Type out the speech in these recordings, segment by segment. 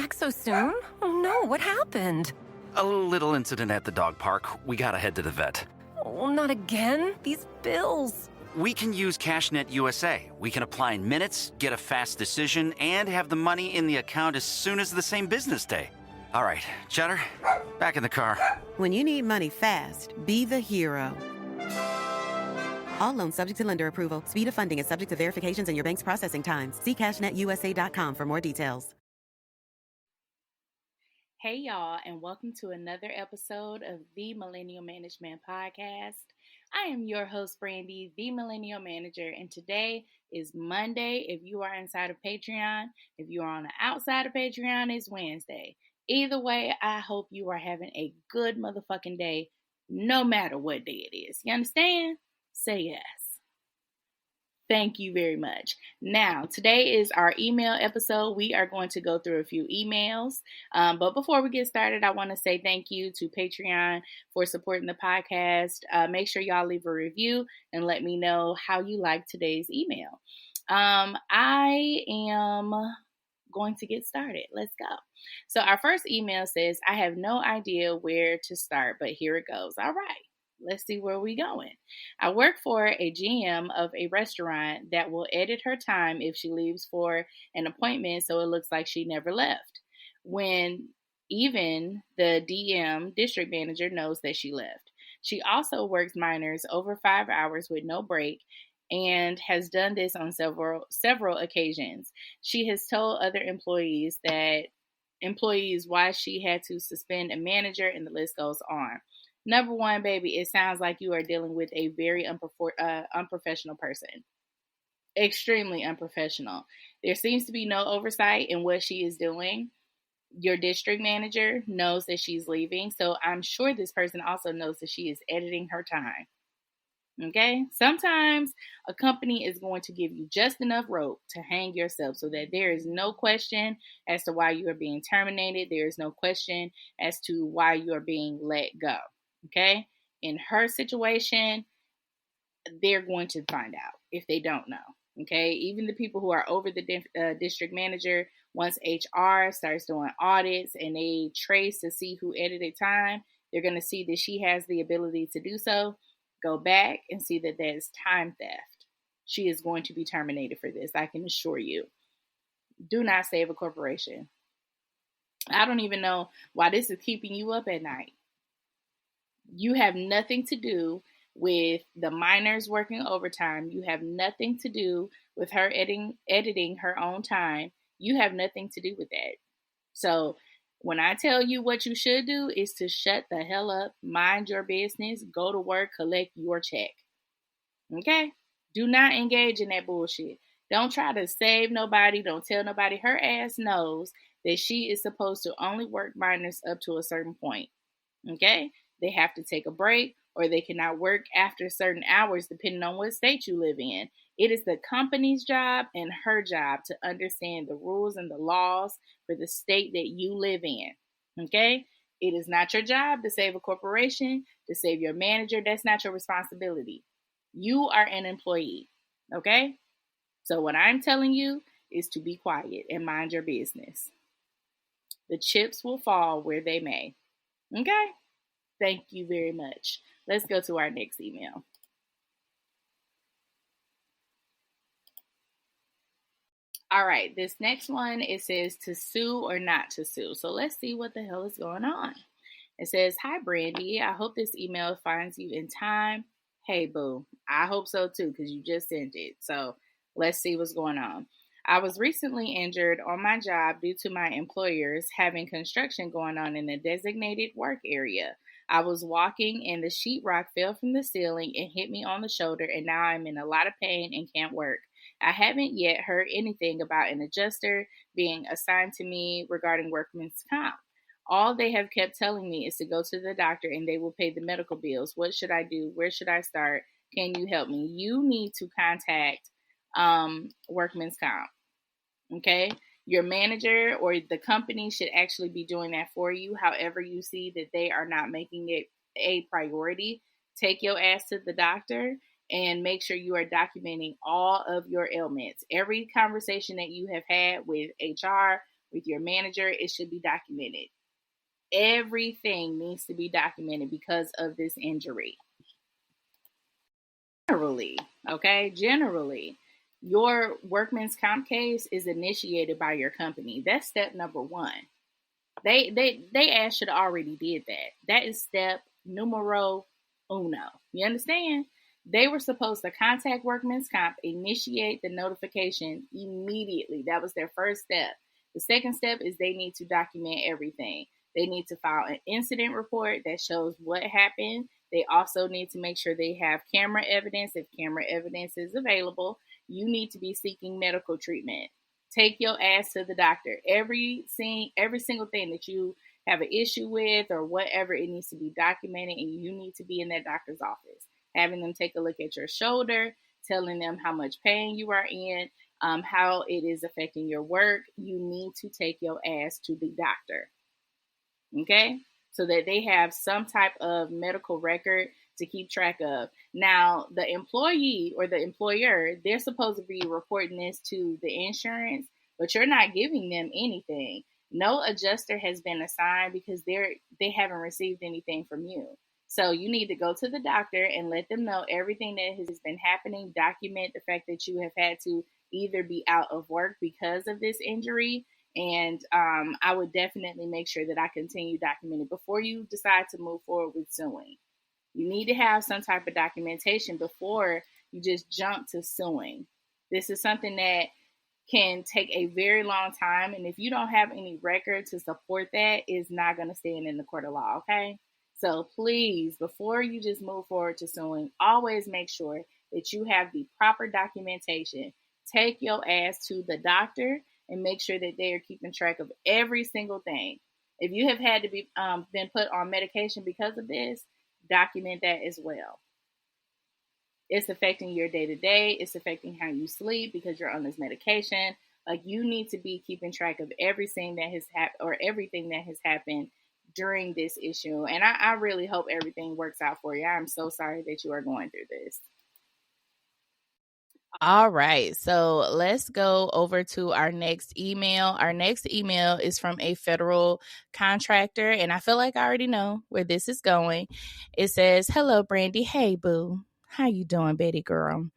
back so soon? Oh no, what happened? A little incident at the dog park. We gotta head to the vet. Oh, not again. These bills. We can use CashNet USA. We can apply in minutes, get a fast decision, and have the money in the account as soon as the same business day. All right, Cheddar, back in the car. When you need money fast, be the hero. All loans subject to lender approval. Speed of funding is subject to verifications and your bank's processing times. See cashnetusa.com for more details. Hey y'all, and welcome to another episode of the Millennial Management Podcast. I am your host, Brandy, the Millennial Manager, and today is Monday. If you are inside of Patreon, if you are on the outside of Patreon, it's Wednesday. Either way, I hope you are having a good motherfucking day, no matter what day it is. You understand? Say yes. Thank you very much. Now, today is our email episode. We are going to go through a few emails. But before we get started, I want to say thank you to Patreon for supporting the podcast. Make sure y'all leave a review and let me know how you like today's email. I am going to get started. Let's go. So our first email says, I have no idea where to start, but here it goes. All right. Let's see where we're going. I work for a GM of a restaurant that will edit her time if she leaves for an appointment so it looks like she never left, when even the DM, district manager, knows that she left. She also works minors over 5 hours with no break and has done this on several occasions. She has told other employees why she had to suspend a manager, and the list goes on. Number one, baby, it sounds like you are dealing with a very unprofessional person. Extremely unprofessional. There seems to be no oversight in what she is doing. Your district manager knows that she's leaving, so I'm sure this person also knows that she is editing her time. Okay? Sometimes a company is going to give you just enough rope to hang yourself so that there is no question as to why you are being terminated. There is no question as to why you are being let go. Okay? In her situation, they're going to find out if they don't know. Okay? Even the people who are over the district manager, once HR starts doing audits and they trace to see who edited time, they're going to see that she has the ability to do so. Go back and see that that is time theft. She is going to be terminated for this, I can assure you. Do not save a corporation. I don't even know why this is keeping you up at night. You have nothing to do with the minors working overtime. You have nothing to do with her editing her own time. You have nothing to do with that. So when I tell you what you should do is to shut the hell up, mind your business, go to work, collect your check. Okay? Do not engage in that bullshit. Don't try to save nobody. Don't tell nobody. Her ass knows that she is supposed to only work minors up to a certain point. Okay? They have to take a break or they cannot work after certain hours depending on what state you live in. It is the company's job and her job to understand the rules and the laws for the state that you live in. Okay? It is not your job to save a corporation, to save your manager. That's not your responsibility. You are an employee. Okay? So what I'm telling you is to be quiet and mind your business. The chips will fall where they may. Okay? Thank you very much. Let's go to our next email. All right, this next one, it says to sue or not to sue. So let's see what the hell is going on. It says, hi, Brandy. I hope this email finds you in time. Hey, boo. I hope so, too, because you just sent it. So let's see what's going on. I was recently injured on my job due to my employers having construction going on in a designated work area. I was walking and the sheetrock fell from the ceiling and hit me on the shoulder, and now I'm in a lot of pain and can't work. I haven't yet heard anything about an adjuster being assigned to me regarding workman's comp. All they have kept telling me is to go to the doctor and they will pay the medical bills. What should I do? Where should I start? Can you help me? You need to contact workman's comp. Okay? Your manager or the company should actually be doing that for you. However, you see that they are not making it a priority, take your ass to the doctor and make sure you are documenting all of your ailments. Every conversation that you have had with HR, with your manager, it should be documented. Everything needs to be documented because of this injury. Generally, your workman's comp case is initiated by your company. That's step number one. They ass should have already did that. That is step numero uno. You understand? They were supposed to contact workman's comp, initiate the notification immediately. That was their first step. The second step is they need to document everything. They need to file an incident report that shows what happened. They also need to make sure they have camera evidence. If camera evidence is available, you need to be seeking medical treatment. Take your ass to the doctor. Every single thing that you have an issue with or whatever, it needs to be documented, and you need to be in that doctor's office, having them take a look at your shoulder, telling them how much pain you are in, how it is affecting your work. You need to take your ass to the doctor. Okay? So that they have some type of medical record to keep track of. Now, the employee or the employer, they're supposed to be reporting this to the insurance, but you're not giving them anything. No adjuster has been assigned because they haven't received anything from you. So you need to go to the doctor and let them know everything that has been happening. Document the fact that you have had to either be out of work because of this injury. And I would definitely make sure that I continue documenting before you decide to move forward with suing. You need to have some type of documentation before you just jump to suing. This is something that can take a very long time. And if you don't have any record to support that, it's not going to stand in the court of law, okay? So please, before you just move forward to suing, always make sure that you have the proper documentation. Take your ass to the doctor and make sure that they are keeping track of every single thing. If you have had to be been put on medication because of this, document that as well. It's affecting your day-to-day. It's affecting how you sleep because you're on this medication. Like, you need to be keeping track of everything that has happened or everything that has happened during this issue. And I really hope everything works out for you. I'm so sorry that you are going through this. All right, so let's go over to our next email. Our next email is from a federal contractor, and I feel like I already know where this is going. It says, "Hello, Brandy. Hey, boo. How you doing, Betty girl?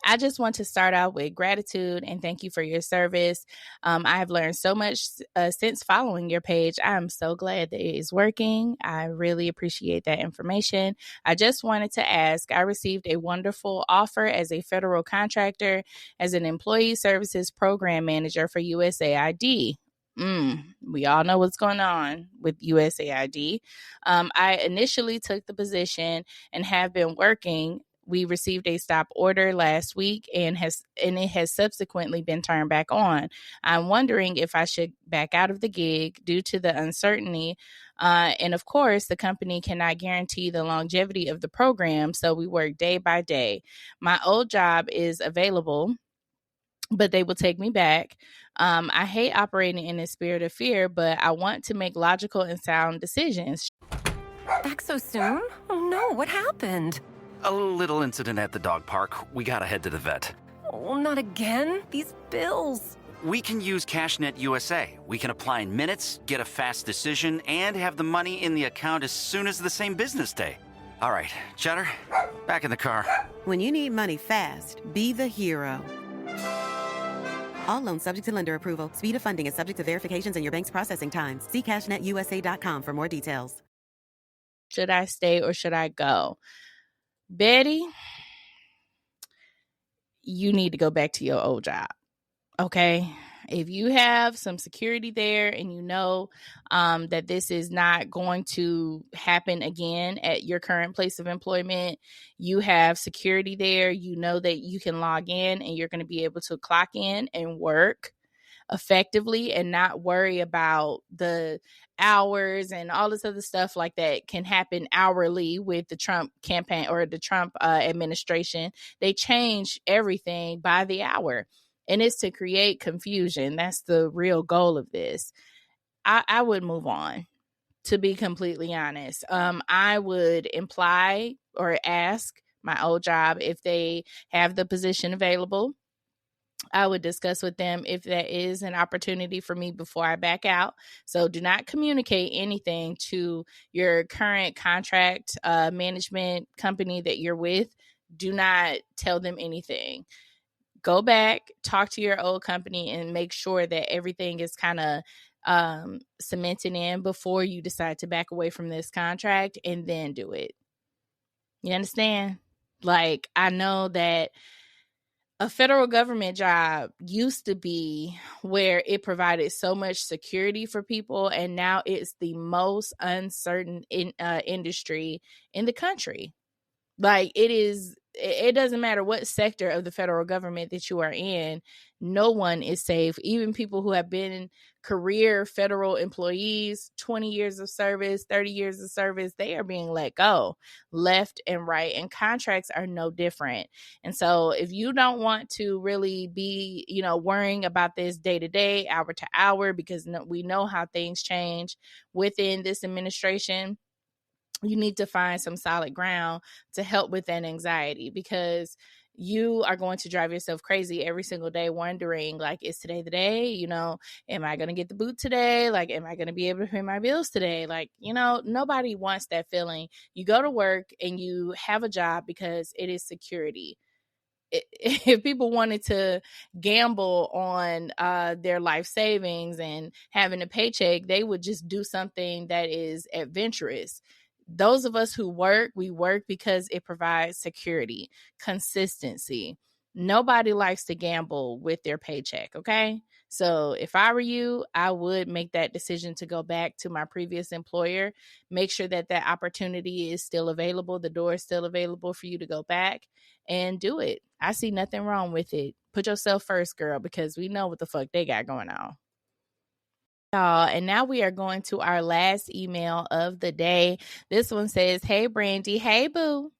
I just want to start out with gratitude and thank you for your service. I have learned so much since following your page. I'm so glad that it is working. I really appreciate that information. I just wanted to ask, I received a wonderful offer as a federal contractor as an employee services program manager for USAID. We all know what's going on with USAID. I initially took the position and have been working. We received a stop order last week and it has subsequently been turned back on. I'm wondering if I should back out of the gig due to the uncertainty. And of course, the company cannot guarantee the longevity of the program, so we work day by day. My old job is available, but they will take me back. I hate operating in a spirit of fear, but I want to make logical and sound decisions." Back so soon? Oh no, what happened? A little incident at the dog park. We gotta head to the vet. Oh, not again. These bills. We can use CashNet USA. We can apply in minutes, get a fast decision, and have the money in the account as soon as the same business day. All right, Cheddar, back in the car. When you need money fast, be the hero. All loans subject to lender approval. Speed of funding is subject to verifications and your bank's processing times. See cashnetusa.com for more details. Should I stay or should I go? Betty, you need to go back to your old job, okay? If you have some security there and you know that this is not going to happen again at your current place of employment, you have security there, you know that you can log in and you're going to be able to clock in and work effectively and not worry about the hours and all this other stuff like that can happen hourly with the Trump campaign or the Trump administration. They change everything by the hour, and it's to create confusion. That's the real goal of this. I would move on, to be completely honest. I would imply or ask my old job if they have the position available. I would discuss with them if there is an opportunity for me before I back out. So do not communicate anything to your current contract management company that you're with. Do not tell them anything. Go back, talk to your old company, and make sure that everything is kind of cemented in before you decide to back away from this contract, and then do it. You understand? Like, I know that a federal government job used to be where it provided so much security for people, and now it's the most uncertain industry in the country. Like, it doesn't matter what sector of the federal government that you are in, no one is safe. Even people who have been career federal employees, 20 years of service, 30 years of service, they are being let go left and right, and contracts are no different. And so if you don't want to really be, worrying about this day to day, hour to hour, because we know how things change within this administration, you need to find some solid ground to help with that anxiety, because you are going to drive yourself crazy every single day wondering, like, is today the day? Am I going to get the boot today? Like, am I going to be able to pay my bills today? Like, nobody wants that feeling. You go to work and you have a job because it is security. If people wanted to gamble on their life savings and having a paycheck, they would just do something that is adventurous. Those of us who work, we work because it provides security, consistency. Nobody likes to gamble with their paycheck, okay? So if I were you, I would make that decision to go back to my previous employer, make sure that that opportunity is still available, the door is still available for you to go back, and do it. I see nothing wrong with it. Put yourself first, girl, because we know what the fuck they got going on. And now we are going to our last email of the day. This one says, "Hey, Brandy. Hey, boo.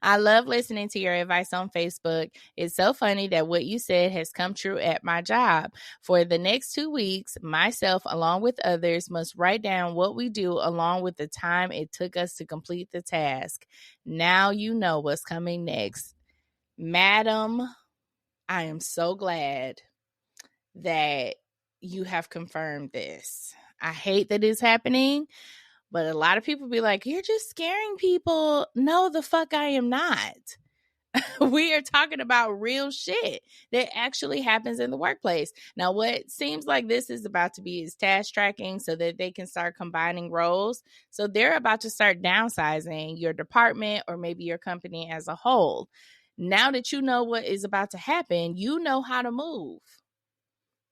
I love listening to your advice on Facebook. It's so funny that what you said has come true at my job. For the next 2 weeks, myself, along with others, must write down what we do along with the time it took us to complete the task. Now you know what's coming next." Madam, I am so glad that you have confirmed this. I hate that it's happening, but a lot of people be like, "You're just scaring people." No, the fuck I am not. We are talking about real shit that actually happens in the workplace. Now, what seems like this is about to be is task tracking so that they can start combining roles. So they're about to start downsizing your department or maybe your company as a whole. Now that you know what is about to happen, you know how to move.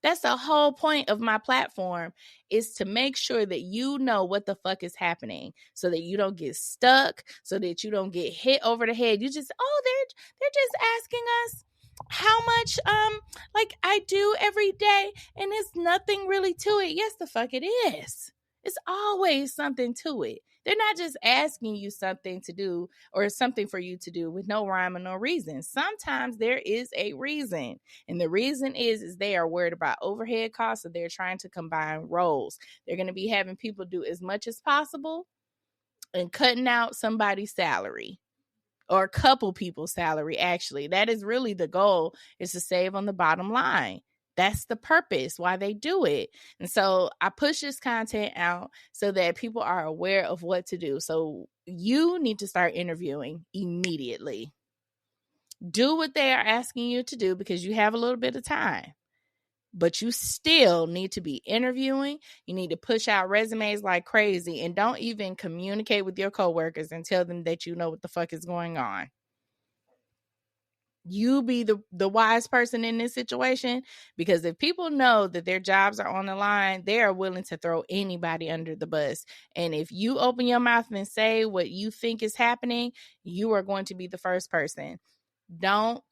That's the whole point of my platform, is to make sure that you know what the fuck is happening so that you don't get stuck, so that you don't get hit over the head. You just, they're just asking us how much like I do every day, and it's nothing really to it. Yes, the fuck it is. It's always something to it. They're not just asking you something to do or something for you to do with no rhyme or no reason. Sometimes there is a reason. And the reason is they are worried about overhead costs, so they're trying to combine roles. They're going to be having people do as much as possible and cutting out somebody's salary, or a couple people's salary, actually. That is really the goal, is to save on the bottom line. That's the purpose why they do it. And so I push this content out so that people are aware of what to do. So you need to start interviewing immediately. Do what they are asking you to do because you have a little bit of time. But you still need to be interviewing. You need to push out resumes like crazy, and don't even communicate with your coworkers and tell them that you know what the fuck is going on. You be the wise person in this situation, because if people know that their jobs are on the line, they are willing to throw anybody under the bus. And if you open your mouth and say what you think is happening, you are going to be the first person. Don't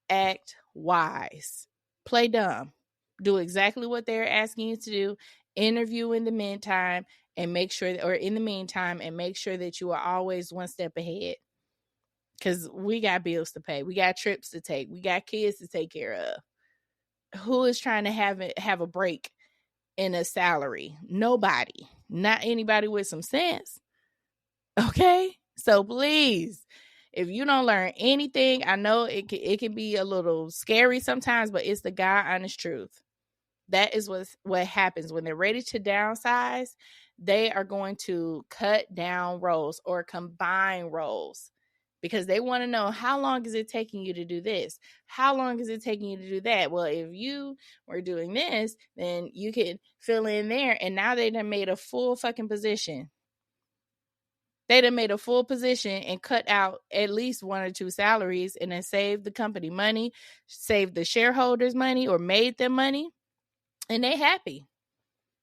act wise. Play dumb. Do exactly what they're asking you to do. Interview in the meantime and make sure that you are always one step ahead. Because we got bills to pay. We got trips to take. We got kids to take care of. Who is trying to have a break in a salary? Nobody. Not anybody with some sense. Okay? So please, If you don't learn anything, I know it can be a little scary sometimes, but it's the God honest truth. That is what happens when they're ready to downsize. They are going to cut down roles or combine roles because they want to know, how long is it taking you to do this? How long is it taking you to do that? Well, if you were doing this, then you can fill in there. And now they done made a full fucking position. They done made a full position and cut out at least 1 or 2 salaries and then saved the company money, saved the shareholders money, or made them money. And they happy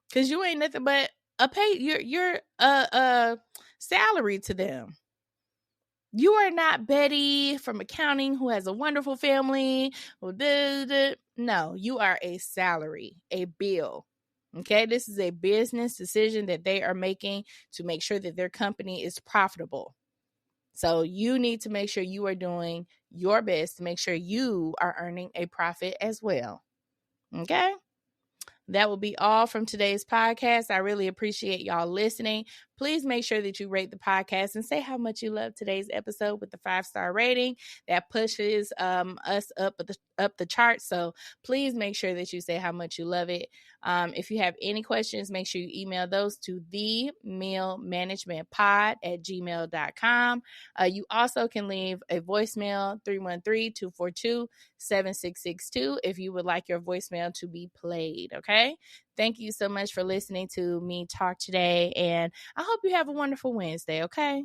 because you ain't nothing but a pay. You're a salary to them. You are not Betty from accounting who has a wonderful family. No, you are a salary, a bill. Okay, this is a business decision that they are making to make sure that their company is profitable. So you need to make sure you are doing your best to make sure you are earning a profit as well. Okay. That will be all from today's podcast. I really appreciate y'all listening. Please make sure that you rate the podcast and say how much you love today's episode with the 5-star rating. That pushes us up the chart. So please make sure that you say how much you love it. If you have any questions, make sure you email those to themillmanagementpod@gmail.com. You also can leave a voicemail 313-242-7662 if you would like your voicemail to be played. Okay. Thank you so much for listening to me talk today. And I hope you have a wonderful Wednesday. Okay.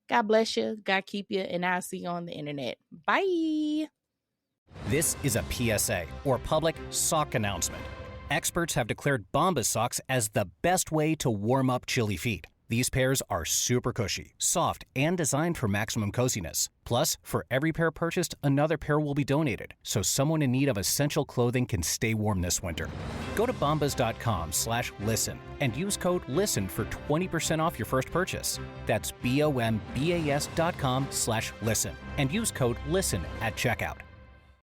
God bless you. God keep you. And I'll see you on the internet. Bye. This is a PSA, or public sock announcement. Experts have declared Bombas socks as the best way to warm up chilly feet. These pairs are super cushy, soft, and designed for maximum coziness. Plus, for every pair purchased, another pair will be donated, so someone in need of essential clothing can stay warm this winter. Go to bombas.com/listen and use code LISTEN for 20% off your first purchase. That's BOMBAS.com/listen and use code LISTEN at checkout.